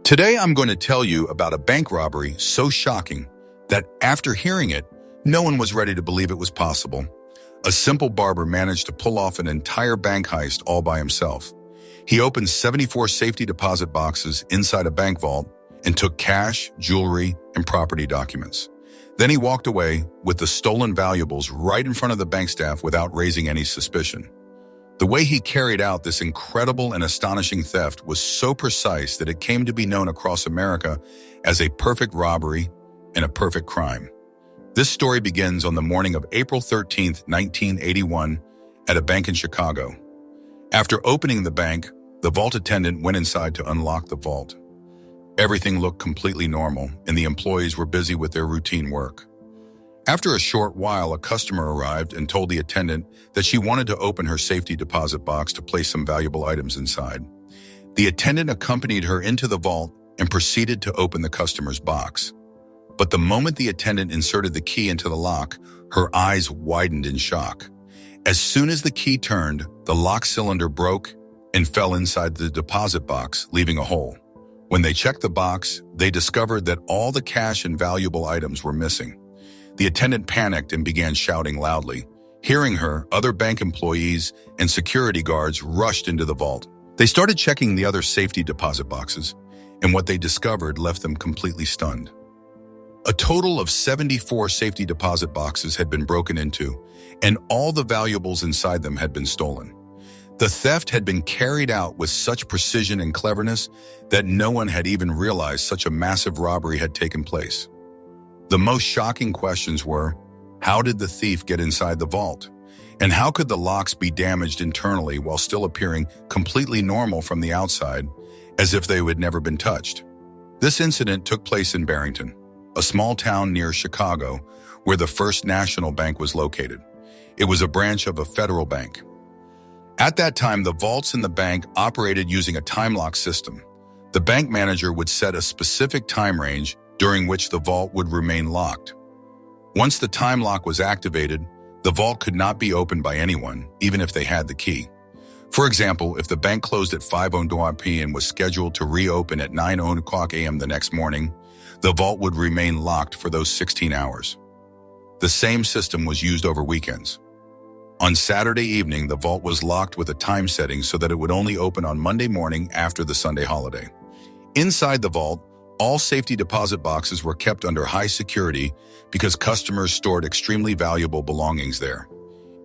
Today, I'm going to tell you about a bank robbery so shocking that after hearing it, no one was ready to believe it was possible. A simple barber managed to pull off an entire bank heist all by himself. He opened 74 safety deposit boxes inside a bank vault and took cash, jewelry, and property documents. Then he walked away with the stolen valuables right in front of the bank staff without raising any suspicion. The way he carried out this incredible and astonishing theft was so precise that it came to be known across America as a perfect robbery and a perfect crime. This story begins on the morning of April 13, 1981, at a bank in Chicago. After opening the bank, the vault attendant went inside to unlock the vault. Everything looked completely normal, and the employees were busy with their routine work. After a short while, a customer arrived and told the attendant that she wanted to open her safety deposit box to place some valuable items inside. The attendant accompanied her into the vault and proceeded to open the customer's box. But the moment the attendant inserted the key into the lock, her eyes widened in shock. As soon as the key turned, the lock cylinder broke and fell inside the deposit box, leaving a hole. When they checked the box, they discovered that all the cash and valuable items were missing. The attendant panicked and began shouting loudly. Hearing her, other bank employees and security guards rushed into the vault. They started checking the other safety deposit boxes, and what they discovered left them completely stunned. A total of 74 safety deposit boxes had been broken into, and all the valuables inside them had been stolen. The theft had been carried out with such precision and cleverness that no one had even realized such a massive robbery had taken place. The most shocking questions were, how did the thief get inside the vault? And how could the locks be damaged internally while still appearing completely normal from the outside, as if they had never been touched? This incident took place in Barrington, a small town near Chicago, where the First National Bank was located. It was a branch of a federal bank. At that time, the vaults in the bank operated using a time lock system. The bank manager would set a specific time range during which the vault would remain locked. Once the time lock was activated, the vault could not be opened by anyone, even if they had the key. For example, if the bank closed at 5:00 p.m. and was scheduled to reopen at 9:00 a.m. the next morning, the vault would remain locked for those 16 hours. The same system was used over weekends. On Saturday evening, the vault was locked with a time setting so that it would only open on Monday morning after the Sunday holiday. Inside the vault, all safety deposit boxes were kept under high security because customers stored extremely valuable belongings there.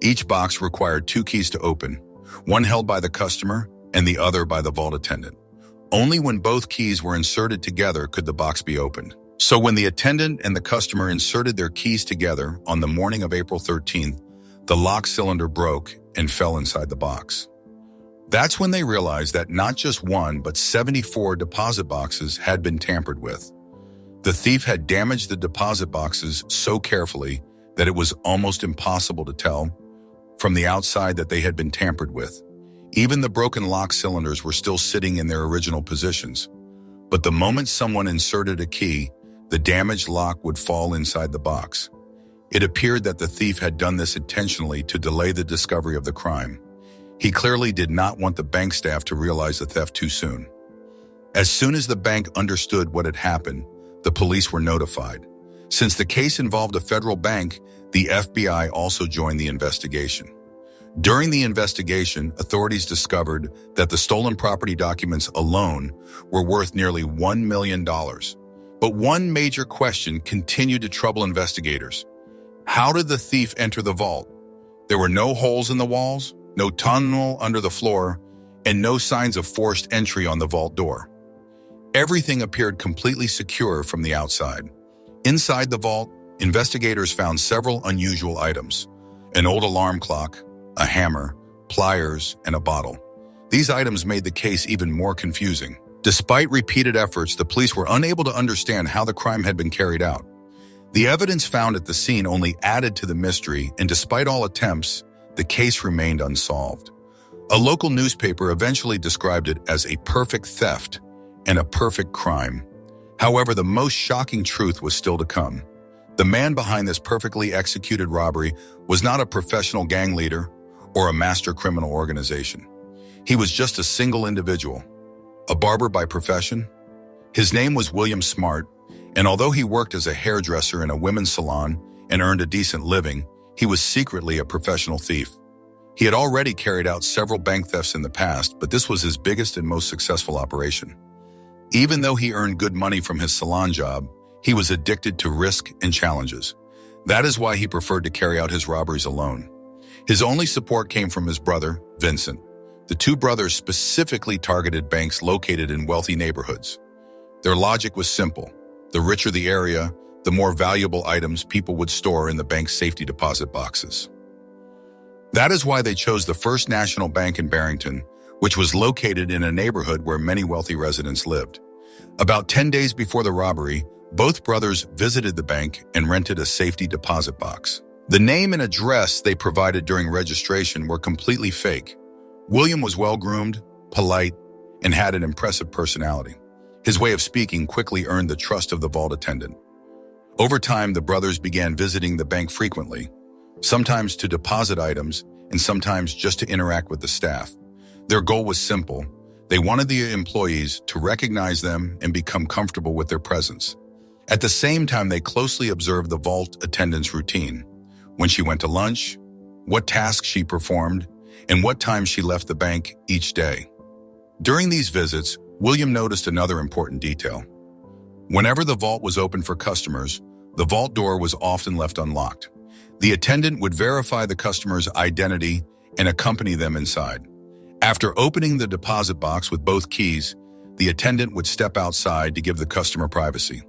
Each box required 2 keys to open, one held by the customer and the other by the vault attendant. Only when both keys were inserted together could the box be opened. So when the attendant and the customer inserted their keys together on the morning of April 13th, the lock cylinder broke and fell inside the box. That's when they realized that not just one, but 74 deposit boxes had been tampered with. The thief had damaged the deposit boxes so carefully that it was almost impossible to tell from the outside that they had been tampered with. Even the broken lock cylinders were still sitting in their original positions. But the moment someone inserted a key, the damaged lock would fall inside the box. It appeared that the thief had done this intentionally to delay the discovery of the crime. He clearly did not want the bank staff to realize the theft too soon. As soon as the bank understood what had happened, the police were notified. Since the case involved a federal bank, the FBI also joined the investigation. During the investigation, authorities discovered that the stolen property documents alone were worth nearly $1 million. But one major question continued to trouble investigators. How did the thief enter the vault? There were no holes in the walls, no tunnel under the floor, and no signs of forced entry on the vault door. Everything appeared completely secure from the outside. Inside the vault, investigators found several unusual items: an old alarm clock, a hammer, pliers, and a bottle. These items made the case even more confusing. Despite repeated efforts, the police were unable to understand how the crime had been carried out. The evidence found at the scene only added to the mystery, and despite all attempts, the case remained unsolved. A local newspaper eventually described it as a perfect theft and a perfect crime. However, the most shocking truth was still to come. The man behind this perfectly executed robbery was not a professional gang leader or a master criminal organization. He was just a single individual, a barber by profession, His name was William Smart, and although he worked as a hairdresser in a women's salon and earned a decent living, he was secretly a professional thief. He had already carried out several bank thefts in the past, but this was his biggest and most successful operation. Even though he earned good money from his salon job, he was addicted to risk and challenges. That is why he preferred to carry out his robberies alone. His only support came from his brother, Vincent. The two brothers specifically targeted banks located in wealthy neighborhoods. Their logic was simple. The richer the area, the more valuable items people would store in the bank's safety deposit boxes. That is why they chose the First National Bank in Barrington, which was located in a neighborhood where many wealthy residents lived. About 10 days before the robbery, both brothers visited the bank and rented a safety deposit box. The name and address they provided during registration were completely fake. William was well-groomed, polite, and had an impressive personality. His way of speaking quickly earned the trust of the vault attendant. Over time, the brothers began visiting the bank frequently, sometimes to deposit items and sometimes just to interact with the staff. Their goal was simple. They wanted the employees to recognize them and become comfortable with their presence. At the same time, they closely observed the vault attendant's routine, when she went to lunch, what tasks she performed, and what time she left the bank each day. During these visits, William noticed another important detail. Whenever the vault was open for customers, the vault door was often left unlocked. The attendant would verify the customer's identity and accompany them inside. After opening the deposit box with both keys, the attendant would step outside to give the customer privacy.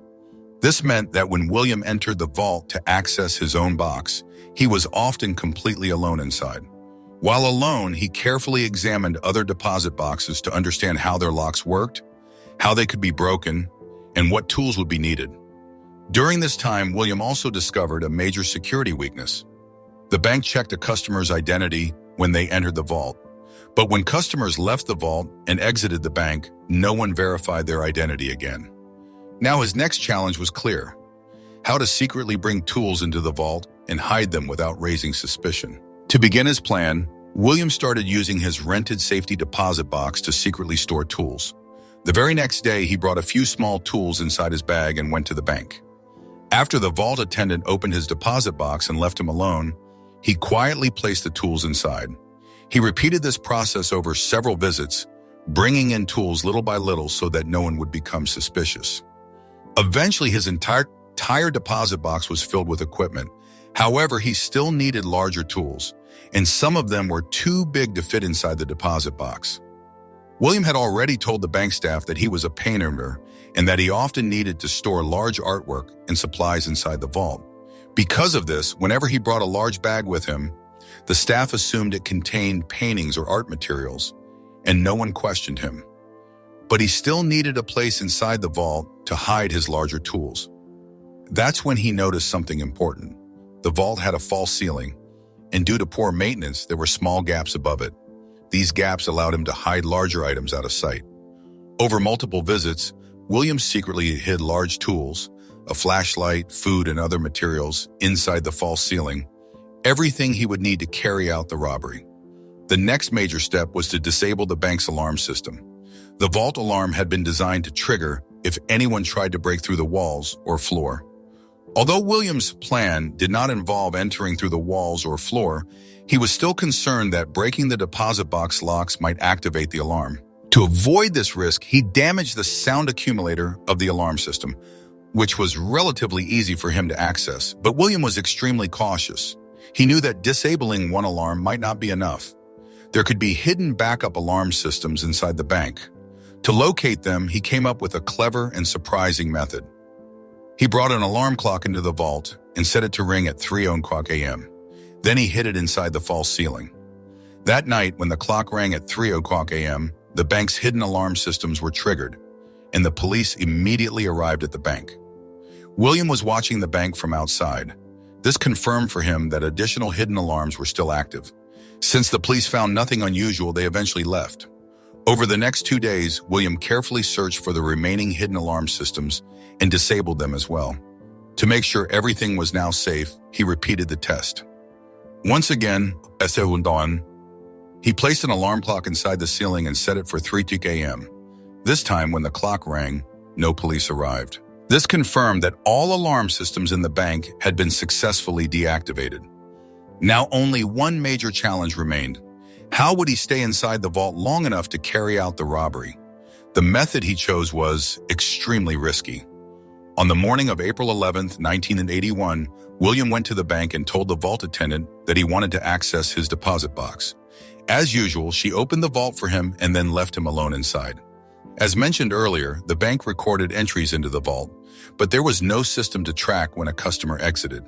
This meant that when William entered the vault to access his own box, he was often completely alone inside. While alone, he carefully examined other deposit boxes to understand how their locks worked, how they could be broken, and what tools would be needed. During this time, William also discovered a major security weakness. The bank checked a customer's identity when they entered the vault, but when customers left the vault and exited the bank, no one verified their identity again. Now his next challenge was clear: how to secretly bring tools into the vault and hide them without raising suspicion. To begin his plan, William started using his rented safety deposit box to secretly store tools. The very next day, he brought a few small tools inside his bag and went to the bank. After the vault attendant opened his deposit box and left him alone, he quietly placed the tools inside. He repeated this process over several visits, bringing in tools little by little so that no one would become suspicious. Eventually, his entire deposit box was filled with equipment. However, he still needed larger tools, and some of them were too big to fit inside the deposit box. William had already told the bank staff that he was a painter and that he often needed to store large artwork and supplies inside the vault. Because of this, whenever he brought a large bag with him, the staff assumed it contained paintings or art materials, and no one questioned him. But he still needed a place inside the vault to hide his larger tools. That's when he noticed something important. The vault had a false ceiling, and due to poor maintenance, there were small gaps above it. These gaps allowed him to hide larger items out of sight. Over multiple visits, William secretly hid large tools, a flashlight, food, and other materials inside the false ceiling, everything he would need to carry out the robbery. The next major step was to disable the bank's alarm system. The vault alarm had been designed to trigger if anyone tried to break through the walls or floor. Although William's plan did not involve entering through the walls or floor, he was still concerned that breaking the deposit box locks might activate the alarm. To avoid this risk, he damaged the sound accumulator of the alarm system, which was relatively easy for him to access. But William was extremely cautious. He knew that disabling one alarm might not be enough. There could be hidden backup alarm systems inside the bank. To locate them, he came up with a clever and surprising method. He brought an alarm clock into the vault and set it to ring at 3:00 a.m. Then he hid it inside the false ceiling. That night, when the clock rang at 3:00 a.m., the bank's hidden alarm systems were triggered, and the police immediately arrived at the bank. William was watching the bank from outside. This confirmed for him that additional hidden alarms were still active. Since the police found nothing unusual, they eventually left. Over the next 2 days, William carefully searched for the remaining hidden alarm systems and disabled them as well. To make sure everything was now safe, he repeated the test. Once again, he placed an alarm clock inside the ceiling and set it for 3:00 a.m. This time, when the clock rang, no police arrived. This confirmed that all alarm systems in the bank had been successfully deactivated. Now only one major challenge remained. How would he stay inside the vault long enough to carry out the robbery? The method he chose was extremely risky. On the morning of April 11, 1981, William went to the bank and told the vault attendant that he wanted to access his deposit box. As usual, she opened the vault for him and then left him alone inside. As mentioned earlier, the bank recorded entries into the vault, but there was no system to track when a customer exited.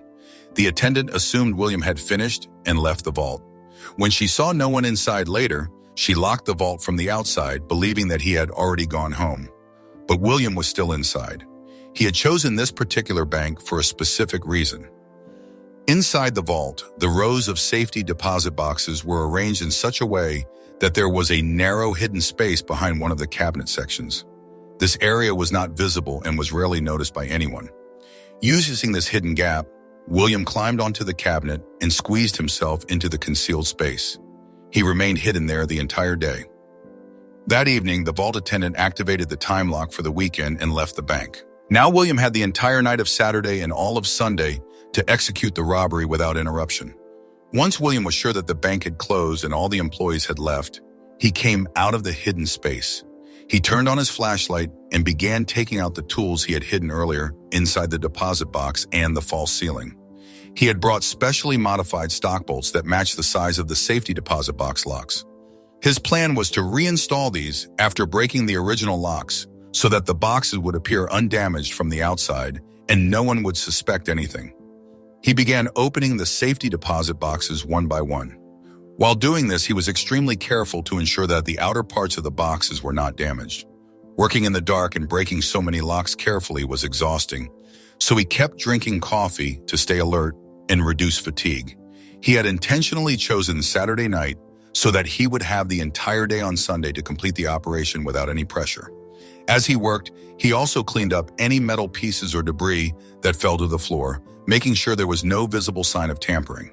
The attendant assumed William had finished and left the vault. When she saw no one inside later, she locked the vault from the outside, believing that he had already gone home. But William was still inside. He had chosen this particular bank for a specific reason. Inside the vault, the rows of safety deposit boxes were arranged in such a way that there was a narrow hidden space behind one of the cabinet sections. This area was not visible and was rarely noticed by anyone. Using this hidden gap, William climbed onto the cabinet and squeezed himself into the concealed space. He remained hidden there the entire day. That evening, the vault attendant activated the time lock for the weekend and left the bank. Now William had the entire night of Saturday and all of Sunday to execute the robbery without interruption. Once William was sure that the bank had closed and all the employees had left, he came out of the hidden space. He turned on his flashlight and began taking out the tools he had hidden earlier inside the deposit box and the false ceiling. He had brought specially modified stock bolts that matched the size of the safety deposit box locks. His plan was to reinstall these after breaking the original locks so that the boxes would appear undamaged from the outside and no one would suspect anything. He began opening the safety deposit boxes one by one. While doing this, he was extremely careful to ensure that the outer parts of the boxes were not damaged. Working in the dark and breaking so many locks carefully was exhausting, so he kept drinking coffee to stay alert and reduce fatigue. He had intentionally chosen Saturday night so that he would have the entire day on Sunday to complete the operation without any pressure. As he worked, he also cleaned up any metal pieces or debris that fell to the floor, making sure there was no visible sign of tampering.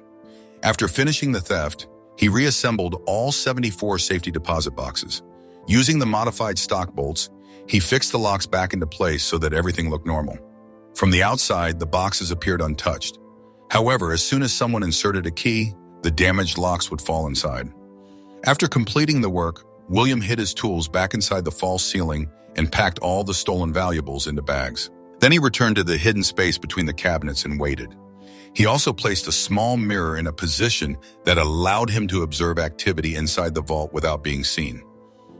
After finishing the theft, he reassembled all 74 safety deposit boxes. Using the modified stock bolts, he fixed the locks back into place so that everything looked normal. From the outside, the boxes appeared untouched. However, as soon as someone inserted a key, the damaged locks would fall inside. After completing the work, William hid his tools back inside the false ceiling and packed all the stolen valuables into bags. Then he returned to the hidden space between the cabinets and waited. He also placed a small mirror in a position that allowed him to observe activity inside the vault without being seen.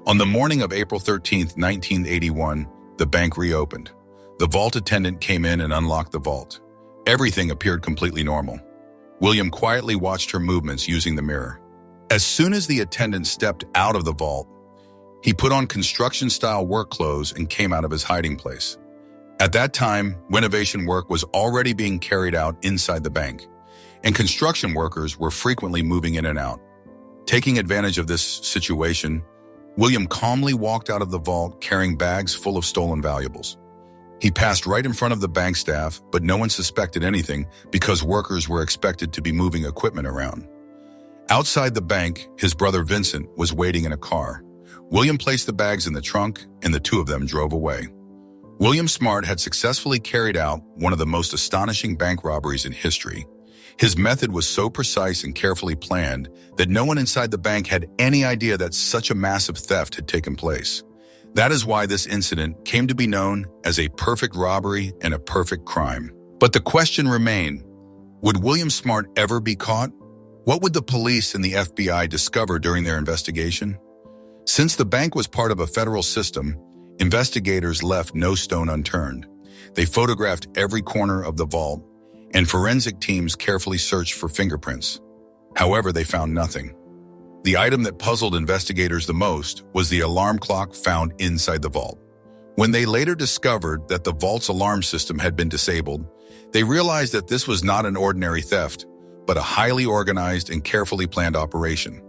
On the morning of April 13, 1981, the bank reopened. The vault attendant came in and unlocked the vault. Everything appeared completely normal. William quietly watched her movements using the mirror. As soon as the attendant stepped out of the vault, he put on construction-style work clothes and came out of his hiding place. At that time, renovation work was already being carried out inside the bank, and construction workers were frequently moving in and out. Taking advantage of this situation, William calmly walked out of the vault carrying bags full of stolen valuables. He passed right in front of the bank staff, but no one suspected anything because workers were expected to be moving equipment around. Outside the bank, his brother Vincent was waiting in a car. William placed the bags in the trunk, and the two of them drove away. William Smart had successfully carried out one of the most astonishing bank robberies in history. His method was so precise and carefully planned that no one inside the bank had any idea that such a massive theft had taken place. That is why this incident came to be known as a perfect robbery and a perfect crime. But the question remained, would William Smart ever be caught? What would the police and the FBI discover during their investigation? Since the bank was part of a federal system, investigators left no stone unturned. They photographed every corner of the vault, and forensic teams carefully searched for fingerprints. However, they found nothing. The item that puzzled investigators the most was the alarm clock found inside the vault. When they later discovered that the vault's alarm system had been disabled, they realized that this was not an ordinary theft, but a highly organized and carefully planned operation.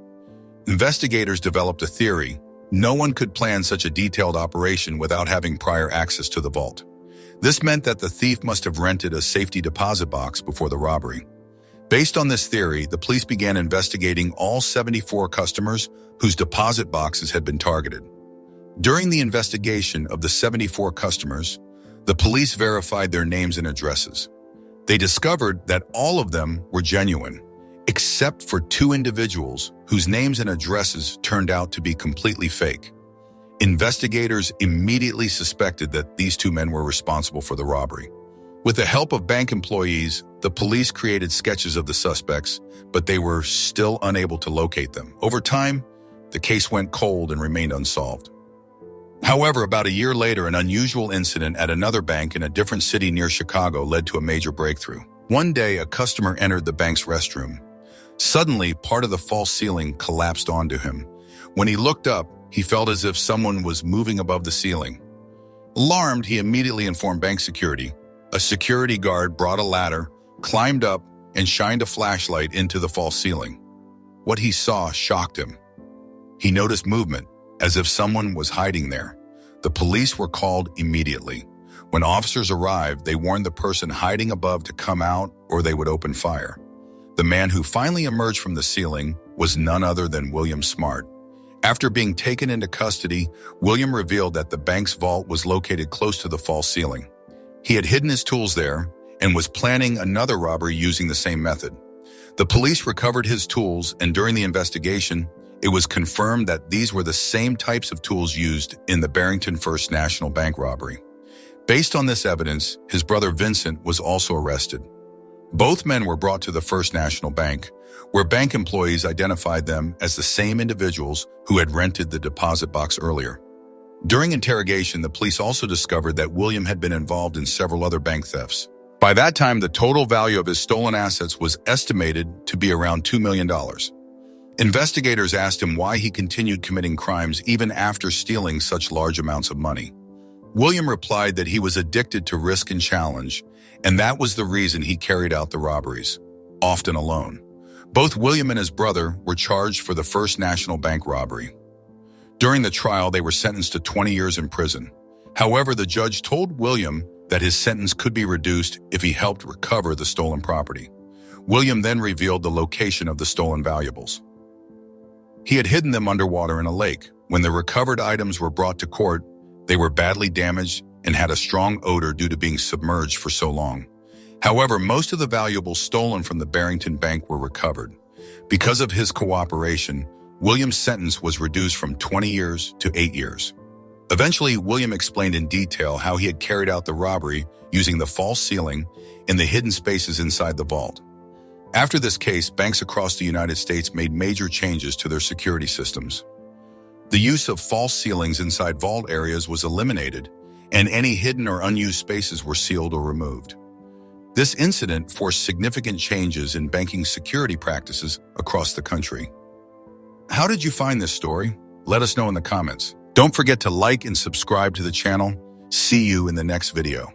Investigators developed a theory: no one could plan such a detailed operation without having prior access to the vault. This meant that the thief must have rented a safety deposit box before the robbery. Based on this theory, the police began investigating all 74 customers whose deposit boxes had been targeted. During the investigation of the 74 customers, the police verified their names and addresses. They discovered that all of them were genuine, except for 2 individuals whose names and addresses turned out to be completely fake. Investigators immediately suspected that these 2 men were responsible for the robbery. With the help of bank employees, the police created sketches of the suspects, but they were still unable to locate them. Over time, the case went cold and remained unsolved. However, about a year later, an unusual incident at another bank in a different city near Chicago led to a major breakthrough. One day, a customer entered the bank's restroom. Suddenly, part of the false ceiling collapsed onto him. When he looked up, he felt as if someone was moving above the ceiling. Alarmed, he immediately informed bank security. A security guard brought a ladder, climbed up, and shined a flashlight into the false ceiling. What he saw shocked him. He noticed movement, as if someone was hiding there. The police were called immediately. When officers arrived, they warned the person hiding above to come out or they would open fire. The man who finally emerged from the ceiling was none other than William Smart. After being taken into custody, William revealed that the bank's vault was located close to the false ceiling. He had hidden his tools there and was planning another robbery using the same method. The police recovered his tools, and during the investigation, it was confirmed that these were the same types of tools used in the Barrington First National Bank robbery. Based on this evidence, his brother Vincent was also arrested. Both men were brought to the First National Bank, where bank employees identified them as the same individuals who had rented the deposit box earlier. During interrogation, the police also discovered that William had been involved in several other bank thefts. By that time, the total value of his stolen assets was estimated to be around $2 million. Investigators asked him why he continued committing crimes even after stealing such large amounts of money. William replied that he was addicted to risk and challenge, and that was the reason he carried out the robberies, often alone. Both William and his brother were charged for the First National Bank robbery. During the trial, they were sentenced to 20 years in prison. However, the judge told William that his sentence could be reduced if he helped recover the stolen property. William then revealed the location of the stolen valuables. He had hidden them underwater in a lake. When the recovered items were brought to court, they were badly damaged and had a strong odor due to being submerged for so long. However, most of the valuables stolen from the Barrington Bank were recovered. Because of his cooperation, William's sentence was reduced from 20 years to 8 years. Eventually, William explained in detail how he had carried out the robbery using the false ceiling and the hidden spaces inside the vault. After this case, banks across the United States made major changes to their security systems. The use of false ceilings inside vault areas was eliminated, and any hidden or unused spaces were sealed or removed. This incident forced significant changes in banking security practices across the country. How did you find this story? Let us know in the comments. Don't forget to like and subscribe to the channel. See you in the next video.